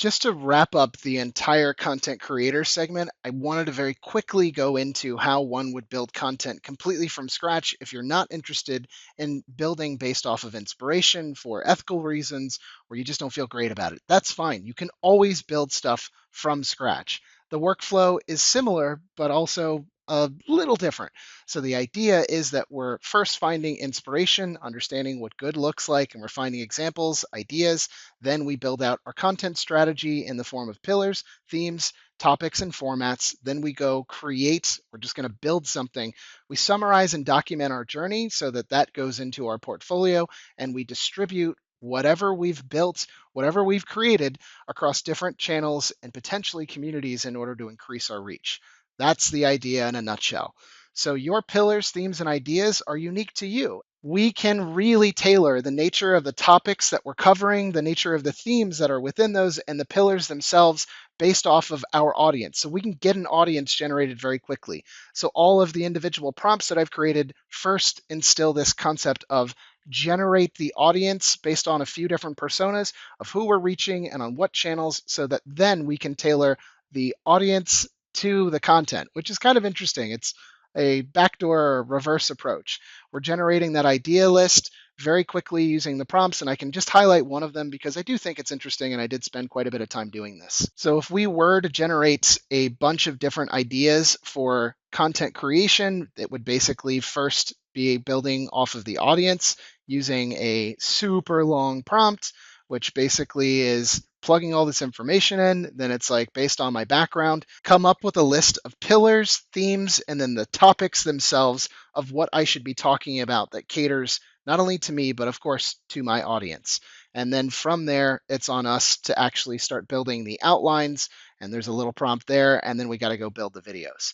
Just to wrap up the entire content creator segment, I wanted to very quickly go into how one would build content completely from scratch if you're not interested in building based off of inspiration for ethical reasons or you just don't feel great about it. That's fine. You can always build stuff from scratch. The workflow is similar, but also a little different. So the idea is that we're first finding inspiration, understanding what good looks like, and we're finding examples, ideas. Then we build out our content strategy in the form of pillars, themes, topics, and formats. Then we go create. We're just going to build something. We summarize and document our journey so that that goes into our portfolio, and we distribute whatever we've built, whatever we've created across different channels and potentially communities in order to increase our reach. That's the idea in a nutshell. So your pillars, themes, and ideas are unique to you. We can really tailor the nature of the topics that we're covering, the nature of the themes that are within those, and the pillars themselves based off of our audience. So we can get an audience generated very quickly. So all of the individual prompts that I've created first instill this concept of generate the audience based on a few different personas of who we're reaching and on what channels so that then we can tailor the audience to the content, which is kind of interesting. It's a backdoor or reverse approach. We're generating that idea list very quickly using the prompts, and I can just highlight one of them because I do think it's interesting and I did spend quite a bit of time doing this. So if we were to generate a bunch of different ideas for content creation, it would basically first be building off of the audience using a super long prompt, which basically is plugging all this information in. Then it's like, based on my background, come up with a list of pillars, themes, and then the topics themselves of what I should be talking about that caters not only to me, but of course to my audience. And then from there, it's on us to actually start building the outlines. And there's a little prompt there. And then we got to go build the videos.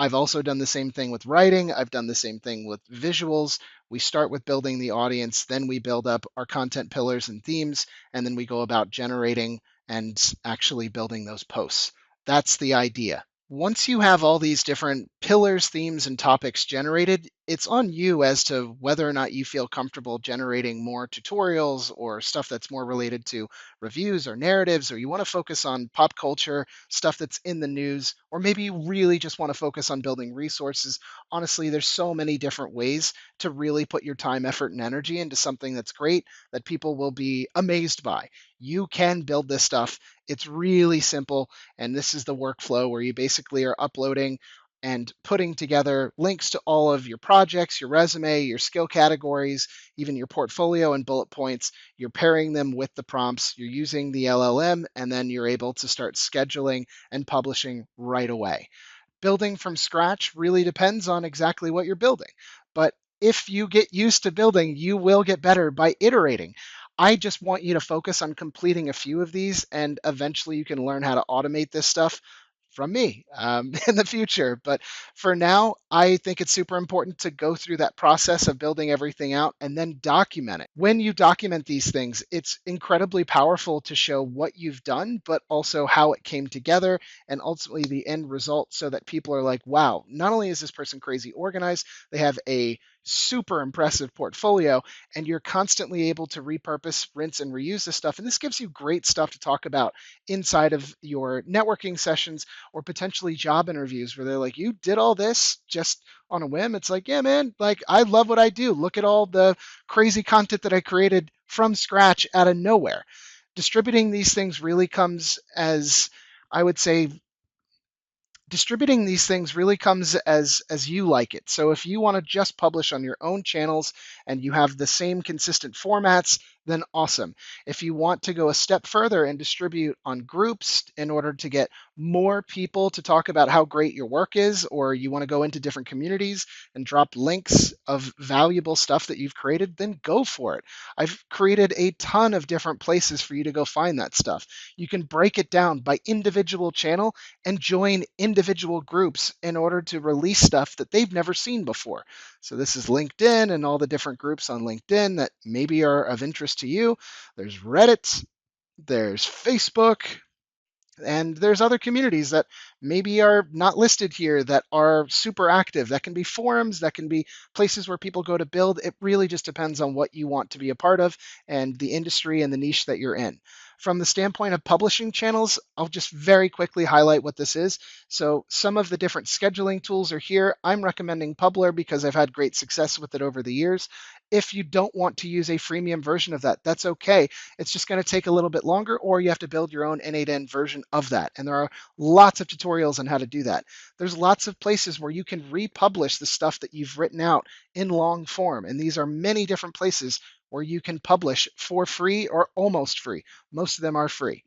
I've also done the same thing with writing. I've done the same thing with visuals. We start with building the audience, then we build up our content pillars and themes, and then we go about generating and actually building those posts. That's the idea. Once you have all these different pillars, themes, and topics generated, it's on you as to whether or not you feel comfortable generating more tutorials or stuff that's more related to reviews or narratives, or you want to focus on pop culture, stuff that's in the news, or maybe you really just want to focus on building resources. Honestly, there's so many different ways to really put your time, effort, and energy into something that's great that people will be amazed by. You can build this stuff. It's really simple. And this is the workflow where you basically are uploading and putting together links to all of your projects, your resume, your skill categories, even your portfolio and bullet points. You're pairing them with the prompts, you're using the LLM, and then you're able to start scheduling and publishing right away. Building from scratch really depends on exactly what you're building. But if you get used to building, you will get better by iterating. I just want you to focus on completing a few of these, and eventually you can learn how to automate this stuff from me in the future. But for now, I think it's super important to go through that process of building everything out and then document it. When you document these things, it's incredibly powerful to show what you've done, but also how it came together and ultimately the end result so that people are like, wow, not only is this person crazy organized, they have a super impressive portfolio, and you're constantly able to repurpose, rinse, and reuse this stuff. And this gives you great stuff to talk about inside of your networking sessions or potentially job interviews where they're like, you did all this just on a whim. It's like, yeah, man, like I love what I do. Look at all the crazy content that I created from scratch out of nowhere. Distributing these things really comes as, I would say, distributing these things really comes as you like it. So if you want to just publish on your own channels and you have the same consistent formats, then awesome. If you want to go a step further and distribute on groups in order to get more people to talk about how great your work is, or you want to go into different communities and drop links of valuable stuff that you've created, then go for it. I've created a ton of different places for you to go find that stuff. You can break it down by individual channel and join individual groups in order to release stuff that they've never seen before. So this is LinkedIn and all the different groups on LinkedIn that maybe are of interest to you. There's Reddit, there's Facebook, and there's other communities that maybe are not listed here that are super active. That can be forums, that can be places where people go to build. It really just depends on what you want to be a part of and the industry and the niche that you're in. From the standpoint of publishing channels, I'll just very quickly highlight what this is. So some of the different scheduling tools are here. I'm recommending Publer because I've had great success with it over the years. If you don't want to use a freemium version of that, that's okay. It's just going to take a little bit longer, or you have to build your own N8N version of that. And there are lots of tutorials on how to do that. There's lots of places where you can republish the stuff that you've written out in long form. And these are many different places where you can publish for free or almost free. Most of them are free.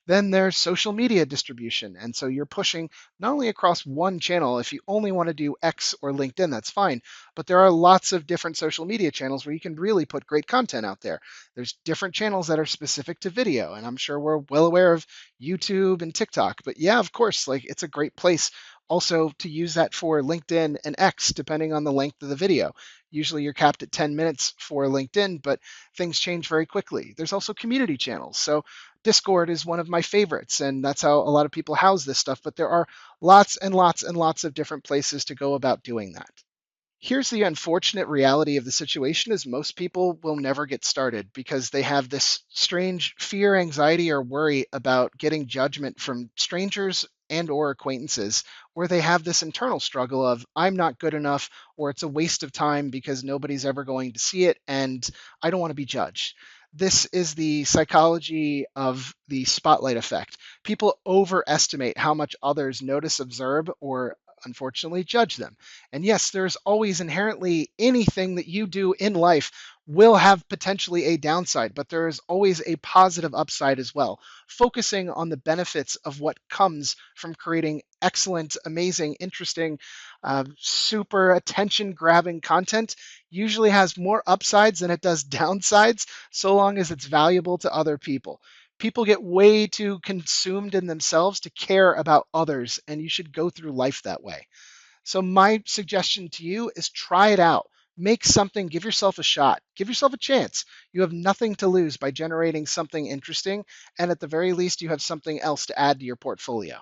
Then there's social media distribution. And so you're pushing not only across one channel, if you only want to do X or LinkedIn, that's fine. But there are lots of different social media channels where you can really put great content out there. There's different channels that are specific to video. And I'm sure we're well aware of YouTube and TikTok. But yeah, of course, like it's a great place also to use that for LinkedIn and X, depending on the length of the video. Usually you're capped at 10 minutes for LinkedIn, but things change very quickly. There's also community channels. So Discord is one of my favorites, and that's how a lot of people house this stuff. But there are lots and lots and lots of different places to go about doing that. Here's the unfortunate reality of the situation is most people will never get started because they have this strange fear, anxiety, or worry about getting judgment from strangers and or acquaintances, or they have this internal struggle of I'm not good enough, or it's a waste of time because nobody's ever going to see it and I don't want to be judged. This is the psychology of the spotlight effect. People overestimate how much others notice, observe, or unfortunately judge them. And yes, there's always inherently anything that you do in life will have potentially a downside, but there is always a positive upside as well. Focusing on the benefits of what comes from creating excellent, amazing, interesting, super attention grabbing content usually has more upsides than it does downsides, so long as it's valuable to other people. People get way too consumed in themselves to care about others, and you should go through life that way. So, my suggestion to you is try it out. Make something, give yourself a shot, give yourself a chance. You have nothing to lose by generating something interesting, and at the very least, you have something else to add to your portfolio.